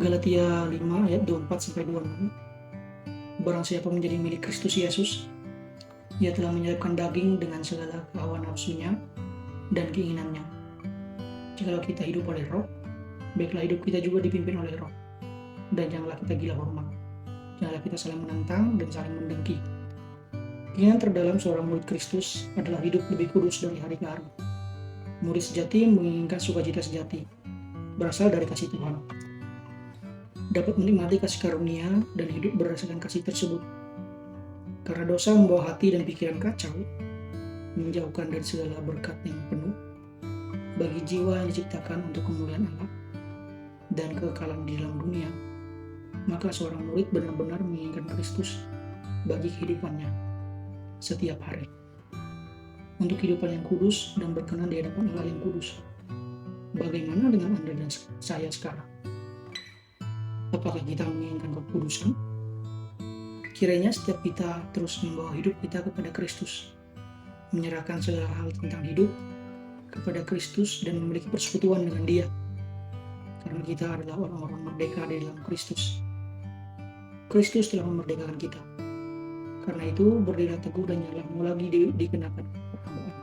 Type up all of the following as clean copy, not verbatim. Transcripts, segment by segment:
Galatia 5 ayat 24-26. Barang siapa menjadi milik Kristus Yesus, ia telah menyelipkan daging dengan segala hawa nafsunya dan keinginannya. Jikalau kita hidup oleh Roh, baiklah hidup kita juga dipimpin oleh Roh. Dan janganlah kita gila hormat, janganlah kita saling menentang dan saling mendengki. Keinginan terdalam seorang murid Kristus adalah hidup lebih kudus dari hari ke hari. Murid sejati menginginkan sukacita sejati, berasal dari kasih Tuhan. Dapat menikmati kasih karunia dan hidup berdasarkan kasih tersebut. Karena dosa membawa hati dan pikiran kacau, menjauhkan dari segala berkat yang penuh, bagi jiwa yang diciptakan untuk kemuliaan Allah dan kekekalan di dalam dunia, maka seorang murid benar-benar menginginkan Kristus bagi kehidupannya setiap hari. Untuk kehidupan yang kudus dan berkenan di hadapan Allah yang kudus. Bagaimana dengan Anda dan saya sekarang? Apakah kita menginginkan kekudusan? Kiranya setiap kita terus membawa hidup kita kepada Kristus, menyerahkan segala hal tentang hidup kepada Kristus dan memiliki persekutuan dengan Dia. Karena kita adalah orang-orang merdeka di dalam Kristus. Kristus telah memerdekakan kita. Karena itu, berdirilah teguh dan janganlah mau lagi dikenakan perhambaan.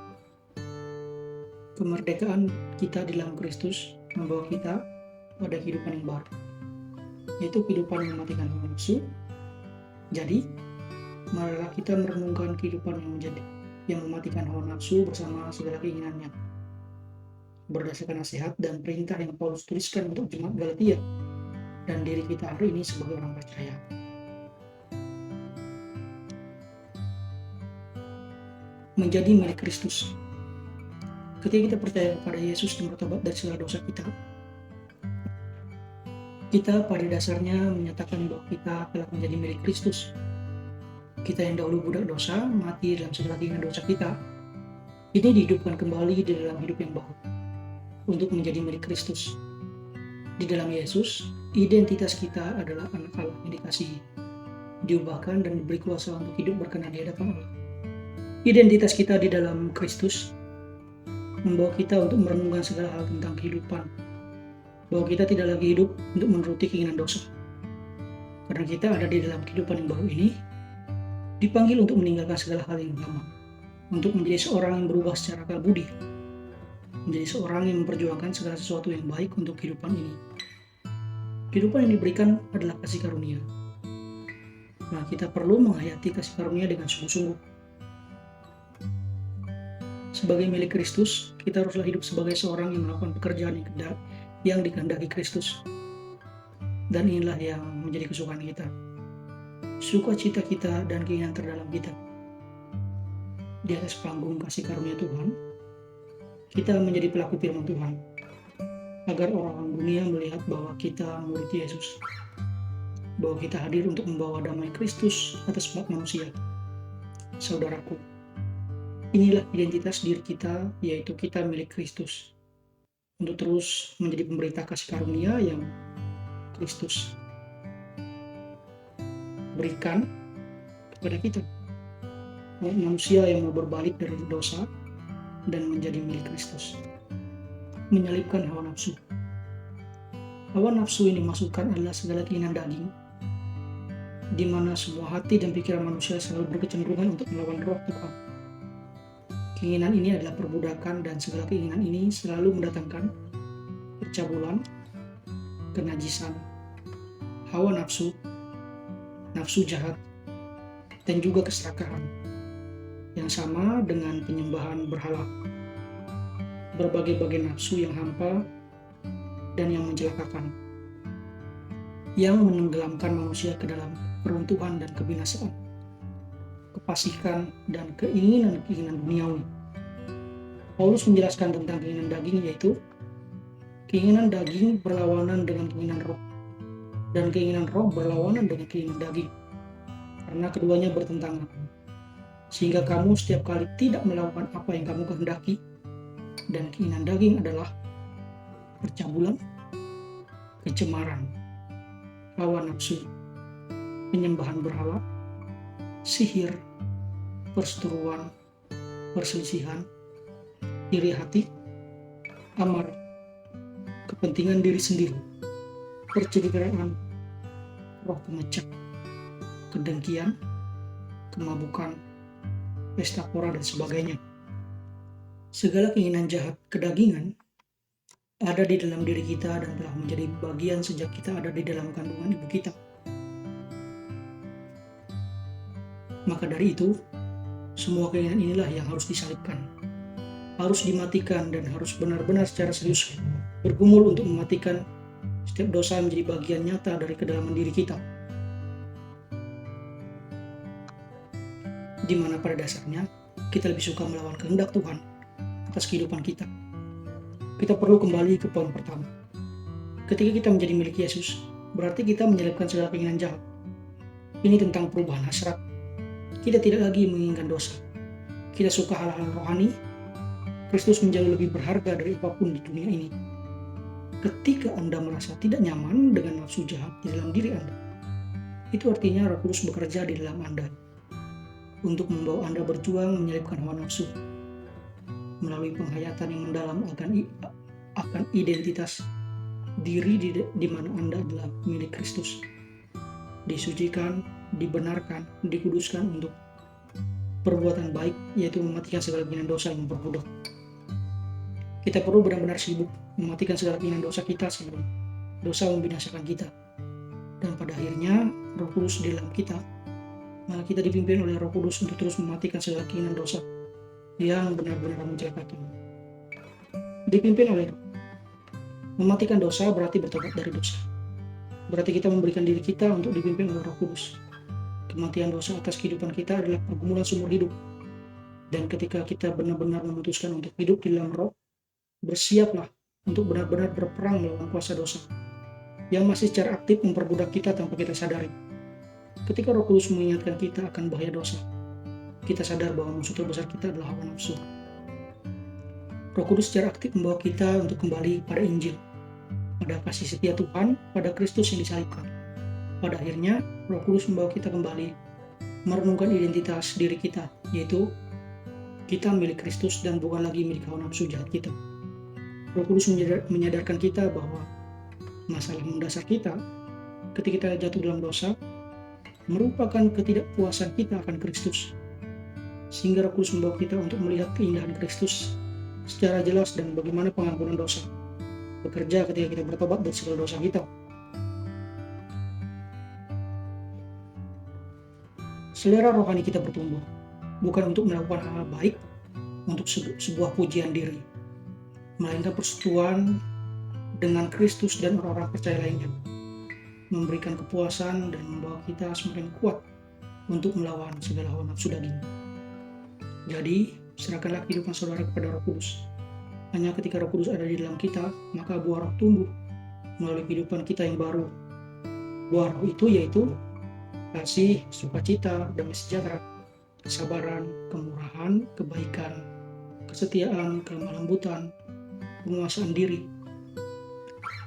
Kemerdekaan kita di dalam Kristus membawa kita pada kehidupan yang baru, yaitu kehidupan yang mematikan nafsu. Jadi, marilah kita merenungkan kehidupan yang mematikan hawa nafsu bersama segala keinginannya, berdasarkan nasihat dan perintah yang Paulus tuliskan untuk jemaat Galatia dan diri kita hari ini sebagai orang percaya. Menjadi milik Kristus. Ketika kita percaya kepada Yesus dan bertobat dari segala dosa kita pada dasarnya menyatakan bahwa kita telah menjadi milik Kristus. Kita yang dahulu budak dosa, mati dalam segala keinginan dosa kita, ini dihidupkan kembali di dalam hidup yang baru, untuk menjadi milik Kristus. Di dalam Yesus, identitas kita adalah anak Allah yang dikasihi, diubahkan dan diberi kuasa untuk hidup berkenan di hadapan Allah. Identitas kita di dalam Kristus membawa kita untuk merenungkan segala hal tentang kehidupan, bahwa kita tidak lagi hidup untuk menuruti keinginan dosa. Karena kita ada di dalam kehidupan yang baru ini, dipanggil untuk meninggalkan segala hal yang lama, untuk menjadi seorang yang berubah secara akal budi, menjadi seorang yang memperjuangkan segala sesuatu yang baik untuk kehidupan ini. Kehidupan yang diberikan adalah kasih karunia. Nah, kita perlu menghayati kasih karunia dengan sungguh-sungguh. Sebagai milik Kristus, kita haruslah hidup sebagai seorang yang melakukan pekerjaan yang dikehendaki Kristus. Dan inilah yang menjadi kesukaan kita, sukacita kita dan keinginan terdalam kita. Di atas panggung kasih karunia Tuhan, kita menjadi pelaku firman Tuhan, agar orang-orang dunia melihat bahwa kita murid Yesus, bahwa kita hadir untuk membawa damai Kristus atas umat manusia. Saudaraku, inilah identitas diri kita, yaitu kita milik Kristus, untuk terus menjadi pemberita kasih karunia yang Kristus berikan kepada kita. Manusia yang mau berbalik dari dosa dan menjadi milik Kristus, menyelipkan hawa nafsu. Hawa nafsu yang dimasukkan adalah segala keinginan daging, di mana semua hati dan pikiran manusia selalu berkecenderungan untuk melawan roh Tuhan. Keinginan ini adalah perbudakan, dan segala keinginan ini selalu mendatangkan percabulan, kenajisan, hawa nafsu, nafsu jahat, dan juga keserakahan, yang sama dengan penyembahan berhala, berbagai-bagai nafsu yang hampa dan yang mencelakakan, yang menenggelamkan manusia ke dalam keruntuhan dan kebinasaan, kefasikan dan keinginan-keinginan duniawi. Paulus menjelaskan tentang keinginan daging, yaitu keinginan daging berlawanan dengan keinginan roh, dan keinginan roh berlawanan dengan keinginan daging, karena keduanya bertentangan, sehingga kamu setiap kali tidak melakukan apa yang kamu kehendaki. Dan keinginan daging adalah percabulan, kecemaran, hawa nafsu, penyembahan berhala, sihir, perseteruan, perselisihan, iri hati, amarah, kepentingan diri sendiri, percikan roh pemecah, kedengkian, kemabukan, pesta pora, dan sebagainya. Segala keinginan jahat kedagingan ada di dalam diri kita dan telah menjadi bagian sejak kita ada di dalam kandungan ibu kita. Maka dari itu, semua keinginan inilah yang harus disalibkan, harus dimatikan, dan harus benar-benar secara serius bergumul untuk mematikan setiap dosa yang menjadi bagian nyata dari kedalaman diri kita, di mana pada dasarnya kita lebih suka melawan kehendak Tuhan atas kehidupan kita. Kita perlu kembali ke poin pertama. Ketika kita menjadi milik Yesus, berarti kita menyelipkan segala keinginan jahat. Ini tentang perubahan hasrat. Kita tidak lagi menginginkan dosa. Kita suka hal-hal rohani. Kristus menjauh lebih berharga dari apapun di dunia ini. Ketika Anda merasa tidak nyaman dengan nafsu jahat di dalam diri Anda, itu artinya Roh Kudus bekerja di dalam Anda untuk membawa Anda berjuang menyelipkan hawa nafsu melalui penghayatan yang mendalam akan identitas diri di mana Anda adalah milik Kristus, disucikan, dibenarkan, dikuduskan untuk perbuatan baik, yaitu mematikan segala keinginan dosa yang memperbudak. Kita perlu benar-benar sibuk mematikan segala keinginan dosa kita sebelum dosa membinasakan kita. Dan pada akhirnya Roh Kudus di dalam kita, maka kita dipimpin oleh Roh Kudus untuk terus mematikan segala keinginan dosa yang benar-benar mencelakakan. Dipimpin oleh Roh. Mematikan dosa berarti bertobat dari dosa. Berarti kita memberikan diri kita untuk dipimpin oleh Roh Kudus. Kematian dosa atas kehidupan kita adalah pergumulan seumur hidup. Dan ketika kita benar-benar memutuskan untuk hidup di dalam Roh, bersiaplah untuk benar-benar berperang melawan kuasa dosa yang masih secara aktif memperbudak kita tanpa kita sadari. Ketika Roh Kudus mengingatkan kita akan bahaya dosa, kita sadar bahwa musuh terbesar kita adalah hawa nafsu. Roh Kudus secara aktif membawa kita untuk kembali pada Injil, pada kasih setia Tuhan, pada Kristus yang disalibkan. Pada akhirnya, Roh Kudus membawa kita kembali merenungkan identitas diri kita, yaitu kita milik Kristus dan bukan lagi milik hawa nafsu jahat kita. Roh Kudus menyadarkan kita bahwa masalah mendasar kita ketika kita jatuh dalam dosa merupakan ketidakpuasan kita akan Kristus. Sehingga Roh Kudus membawa kita untuk melihat keindahan Kristus secara jelas dan bagaimana pengampunan dosa bekerja ketika kita bertobat dari segala dosa kita. Selera rohani kita bertumbuh, bukan untuk melakukan hal baik untuk sebuah pujian diri, melainkan persekutuan dengan Kristus dan orang-orang percaya lainnya, memberikan kepuasan dan membawa kita semakin kuat untuk melawan segala hawa nafsu daging. Jadi, serahkanlah kehidupan saudara kepada Roh Kudus. Hanya ketika Roh Kudus ada di dalam kita, maka buah roh tumbuh melalui kehidupan kita yang baru. Buah roh itu yaitu kasih, sukacita, damai sejahtera, kesabaran, kemurahan, kebaikan, kesetiaan, kelemah lembutan, penguasaan diri.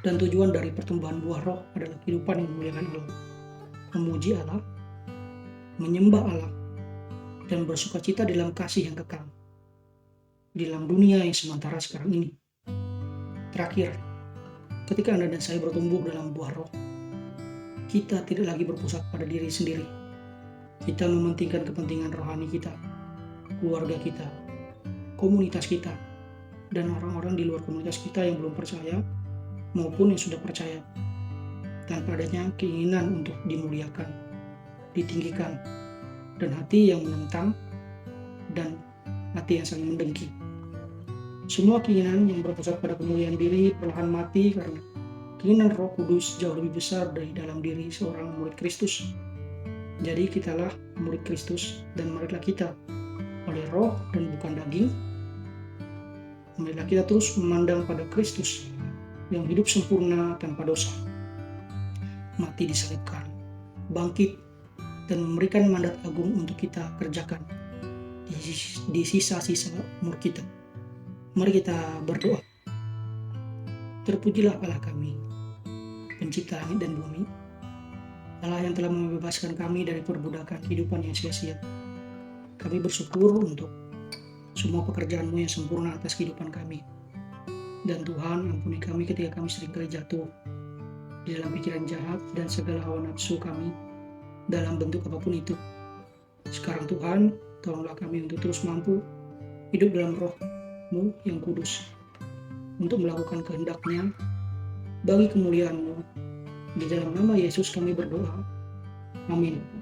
Dan tujuan dari pertumbuhan buah roh adalah kehidupan yang memuliakan Allah, memuji Allah, menyembah Allah, dan bersukacita dalam kasih yang kekal di dalam dunia yang sementara sekarang ini. Terakhir, ketika Anda dan saya bertumbuh dalam buah roh, kita tidak lagi berpusat pada diri sendiri. Kita mementingkan kepentingan rohani kita, keluarga kita, komunitas kita, dan orang-orang di luar komunitas kita yang belum percaya maupun yang sudah percaya, tanpa adanya keinginan untuk dimuliakan, ditinggikan, dan hati yang menentang dan hati yang saling mendengki. Semua keinginan yang berpusat pada kemuliaan diri perlahan mati karena keinginan Roh Kudus jauh lebih besar dari dalam diri seorang murid Kristus. Jadi kitalah murid Kristus dan marilah kita oleh roh dan bukan daging, marilah kita terus memandang pada Kristus yang hidup sempurna tanpa dosa, mati disalibkan, bangkit, dan memberikan mandat agung untuk kita kerjakan di sisa-sisa umur kita. Mari kita berdoa. Terpujilah Allah kami, pencipta langit dan bumi, Allah yang telah membebaskan kami dari perbudakan kehidupan yang sia-sia. Kami bersyukur untuk semua pekerjaan-Mu yang sempurna atas kehidupan kami. Dan Tuhan, ampuni kami ketika kami seringkali jatuh. di dalam pikiran jahat dan segala hawa nafsu kami dalam bentuk apapun itu. Sekarang Tuhan, tolonglah kami untuk terus mampu hidup dalam Roh-Mu yang kudus, untuk melakukan kehendak-Nya bagi kemuliaan-Mu. Di dalam nama Yesus kami berdoa. Amin.